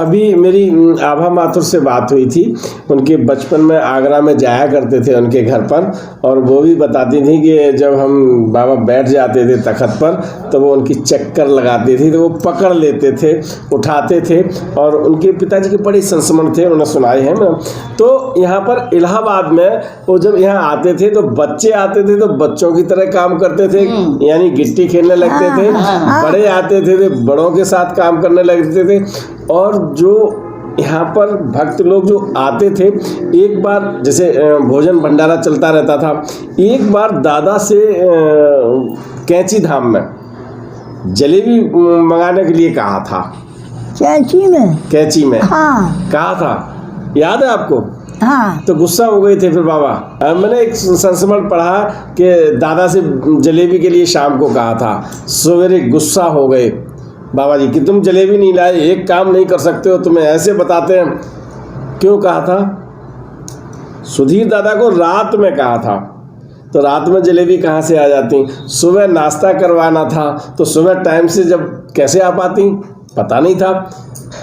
अभी मेरी आभा माथुर से बात हुई थी। उनके बचपन में आगरा में जाया करते थे उनके घर पर, और वो भी बताती थी कि जब हम बाबा बैठ जाते थे तखत पर तो वो उनकी चक्कर लगाती थी, तो वो पकड़ लेते थे, उठाते थे। और उनके पिताजी के बड़े संस्मरण थे, उन्होंने सुनाए हैं ना। तो यहाँ पर इलाहाबाद में वो जब यहाँ आते थे तो बच्चे आते थे तो बच्चों की तरह काम करते थे, यानी गिट्टी खेलने लगते थे। बड़े आते थे बड़ों के साथ काम करने लगते थे। और जो यहाँ पर भक्त लोग जो आते थे, एक बार जैसे भोजन भंडारा चलता रहता था, एक बार दादा से कैंची धाम में जलेबी मंगाने के लिए कहा था। कैंची में हाँ। कहा था, याद है आपको? हाँ। तो गुस्सा हो गए थे फिर बाबा। मैंने एक संस्मरण पढ़ा कि दादा से जलेबी के लिए शाम को कहा था, सवेरे गुस्सा हो गए बाबा जी कि तुम जलेबी नहीं लाए, एक काम नहीं कर सकते हो, तुम्हें ऐसे बताते हैं। क्यों कहा था? सुधीर दादा को रात में कहा था, तो रात में जलेबी कहाँ से आ जाती? सुबह नाश्ता करवाना था, तो सुबह टाइम से जब कैसे आ पाती, पता नहीं था।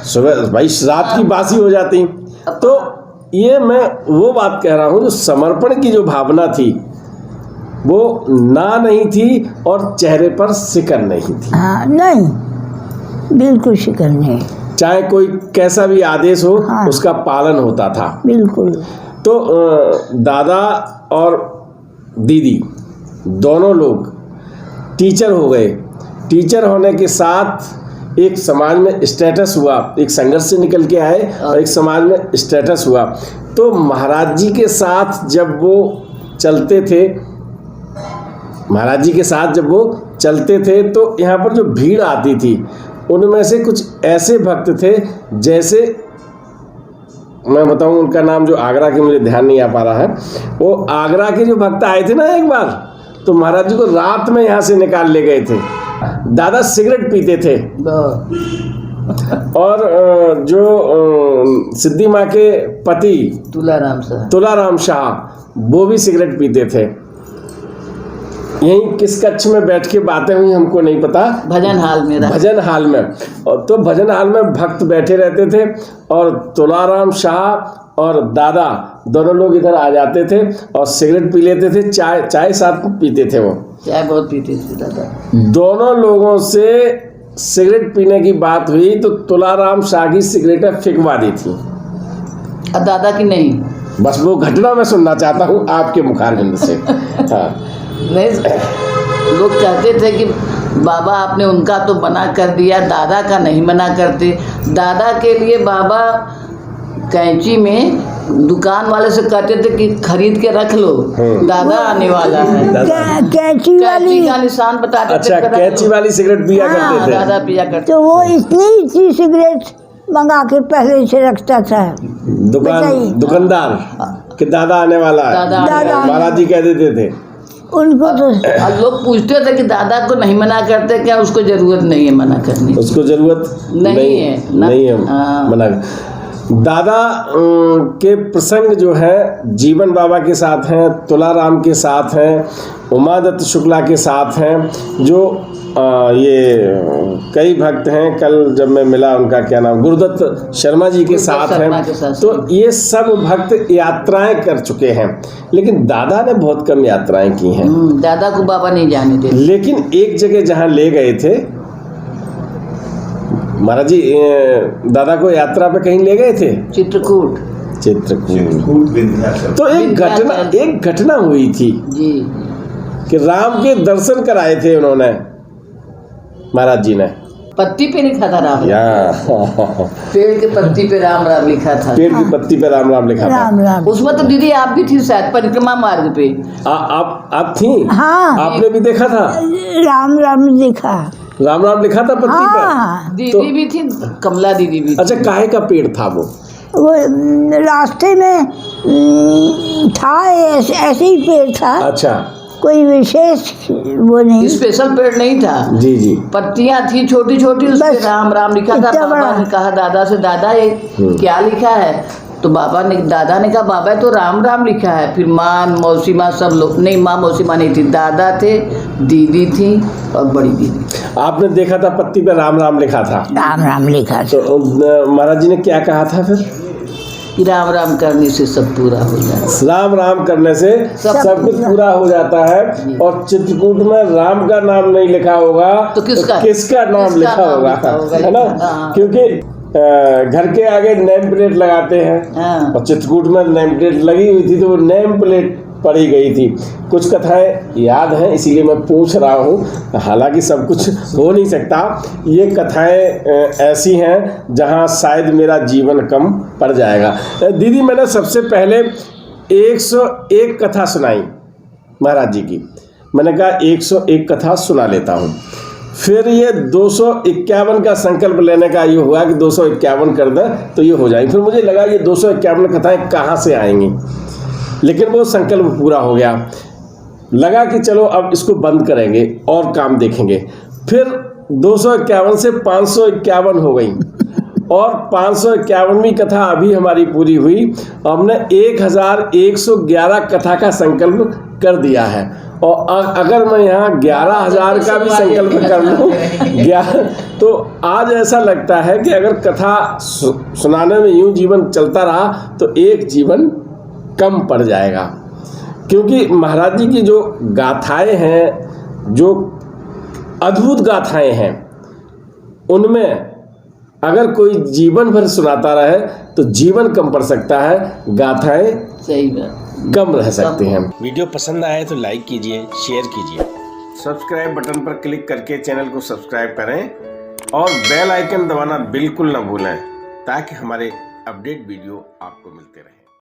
सुबह भाई रात की बासी हो जाती। तो ये मैं वो बात कह रहा हूँ, जो समर्पण की जो भावना थी वो ना नहीं थी, और चेहरे पर सिकन नहीं थी। हाँ, नहीं, बिल्कुल शिकन नहीं। चाहे कोई कैसा भी आदेश हो, हाँ। उसका पालन होता था। बिल्कुल। तो दादा और दीदी दोनों लोग टीचर हो गए। टीचर होने के साथ एक समाज में स्टेटस हुआ, एक संघर्ष से निकल के आए और एक समाज में स्टेटस हुआ। तो महाराज जी के साथ जब वो चलते थे, तो यहाँ पर जो भीड़ आती थी उनमें से कुछ ऐसे भक्त थे, जैसे मैं बताऊं उनका नाम, जो आगरा के मुझे ध्यान नहीं आ पा रहा है, वो आगरा के जो भक्त आए थे ना एक बार, तो महाराज जी को रात में यहाँ से निकाल ले गए थे। दादा सिगरेट पीते थे, और जो सिद्धि माँ के पति तुलाराम शाह वो भी सिगरेट पीते थे। यहीं किस कक्ष में बैठ के बातें हुई हमको नहीं पता, भजन हाल में। और तो भजन हाल में भक्त बैठे रहते थे, और तुलाराम शाह और दादा दोनों लोग इधर आ जाते थे और सिगरेट पी लेते थे। चाय साथ पीते थे, वो चाय बहुत पीते थे दादा। दोनों लोगों से सिगरेट पीने की बात हुई तो तुलाराम शाह की सिगरेटें फिकवा दी थी, और दादा की नहीं। बस वो घटना मैं सुनना चाहता हूँ आपके मुखारबिंद से। हाँ। नहीं, लोग कहते थे कि बाबा आपने उनका तो मना कर दिया, दादा का नहीं मना करते। दादा के लिए बाबा कैंची में दुकान वाले से कहते थे कि खरीद के रख लो, दादा आने वाला है। कैंची का निशान बताते थे। अच्छा, कैंची वाली सिगरेट पिया करते थे। दादा पिया करते। तो वो इतनी सिगरेट मंगा के पहले से रखता था दुकानदार कि दादा आने वाला है, महाराज जी कह देते थे उनको। तो लोग पूछते थे कि दादा को नहीं मना करते क्या? उसको जरूरत नहीं है मना करने, उसको जरूरत नहीं है मना। दादा के प्रसंग जो है जीवन बाबा के साथ हैं, तुलाराम के साथ हैं, उमादत्त शुक्ला के साथ हैं, जो ये कई भक्त हैं। कल जब मैं मिला, उनका क्या नाम, गुरुदत्त शर्मा जी के साथ हैं। तो ये सब भक्त यात्राएं कर चुके हैं, लेकिन दादा ने बहुत कम यात्राएं की हैं। दादा को बाबा नहीं जाने देते। लेकिन एक जगह जहां ले गए थे महाराज जी, दादा को यात्रा पे कहीं ले गए थे, चित्रकूट। तो एक घटना हुई थी जी, कि राम के दर्शन कराए थे उन्होंने, महाराज जी ने। पत्ती पे लिखा था राम, पेड़ के पत्ती पे राम राम लिखा था। पेड़ की पत्ती पे राम राम लिखा था। उसमें तो दीदी आप भी थी शायद, परिक्रमा मार्ग पे। आप थी? हाँ। आपने भी देखा था? राम राम देखा, राम राम लिखा था पत्ती पे। दीदी भी थी, कमला दीदी भी थी। अच्छा, काहे का पेड़ था वो? रास्ते में था, ऐसे ही पेड़ था। अच्छा, कोई विशेष वो नहीं, स्पेशल पेड़ नहीं था। जी। पत्तियां थी छोटी छोटी, उस पे राम राम लिखा था। बाबा ने कहा दादा से, दादा ये क्या लिखा है? तो दादा ने कहा बाबा तो राम राम लिखा है। फिर माँ मौसी माँ सब लोग, नहीं माँ मौसी माँ नहीं थी, दादा थे, दीदी थी और बड़ी दीदी। आपने देखा था पत्ती पे राम राम लिखा था, राम राम लिखा था। तो महाराज जी ने क्या कहा था फिर? कि राम राम करने से सब पूरा हो जाता है। राम राम करने से सब कुछ पूरा हो जाता है। और चित्रकूट में राम का नाम नहीं लिखा होगा तो किसका नाम लिखा होगा, है ना? हाँ। क्योंकि घर के आगे नेम प्लेट लगाते हैं, हाँ। और चित्रकूट में नेम प्लेट लगी हुई थी तो वो नेम प्लेट पढ़ी गई थी। कुछ कथाएं याद हैं इसीलिए मैं पूछ रहा हूँ, हालांकि सब कुछ हो नहीं सकता। ये कथाएं ऐसी हैं जहाँ शायद मेरा जीवन कम पड़ जाएगा। दीदी मैंने सबसे पहले 101 कथा सुनाई महाराज जी की, मैंने कहा 101 कथा सुना लेता हूँ। फिर ये 251 का संकल्प लेने का ये हुआ कि 251 कर दें तो ये हो जाएगी। फिर मुझे लगा ये 251 कथाएं कहाँ से आएंगी, लेकिन वो संकल्प पूरा हो गया। लगा कि चलो अब इसको बंद करेंगे और काम देखेंगे। फिर 251 से 551 हो गई, और 551वीं कथा अभी हमारी पूरी हुई। हमने 1111 कथा का संकल्प कर दिया है। और अगर मैं यहाँ 11,000 का भी संकल्प कर लूँ 11, तो आज ऐसा लगता है कि अगर कथा सुनाने में यूँ जीवन चलता रहा तो एक जीवन कम पड़ जाएगा। क्योंकि महाराज जी की जो गाथाएं हैं, जो अद्भुत गाथाएं हैं, उनमें अगर कोई जीवन भर सुनाता रहे तो जीवन कम पड़ सकता है, गाथाएं सही बात कम रह सकती हैं। वीडियो पसंद आए तो लाइक कीजिए, शेयर कीजिए, सब्सक्राइब बटन पर क्लिक करके चैनल को सब्सक्राइब करें और बेल आइकन दबाना बिल्कुल ना भूलें, ताकि हमारे अपडेट वीडियो आपको मिलते रहें।